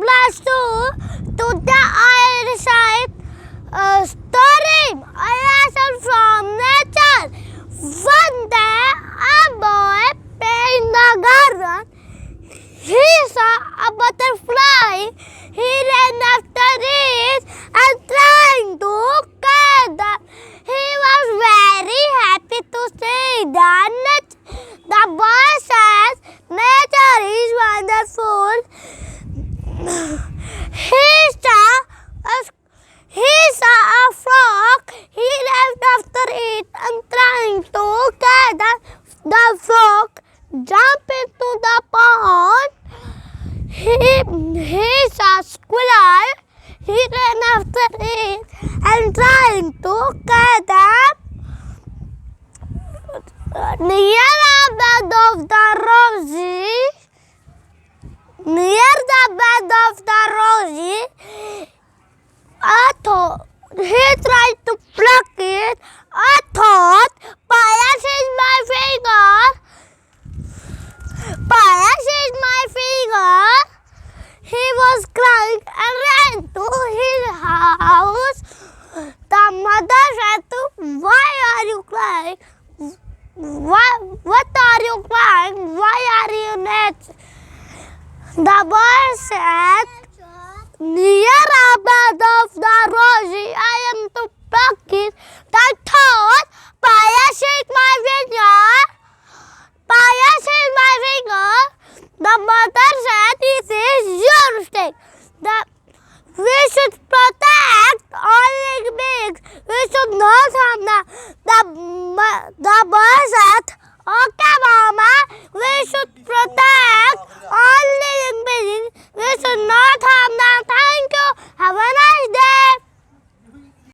blast to the other side, storing a lesson from nature. One day, a boy playing in the garden. He saw a butterfly. He ran after it and trying to catch it. He was very happy to see that. The boy says, "Nature is wonderful." He saw a frog. He ran after it and trying to catch it. The frog jumped into the pond. He saw a squirrel. He ran after it and trying to catch it. Near the bed of the rosy, he tried to pluck it. I thought, "Pious is my finger. Pious is my finger." He was crying and ran to his house. The mother said to him, "Why are you crying? What are you crying? Why are you not?" The boy said, "Near a bed of the rosy, I am to pluck it. I thought, pious is my finger. Pious is my finger." The mother said, "It is your mistake. We should protect all living beings. We should not harm them." The boy said, "Okay, Mama, we should protect all living beings. We should not harm them."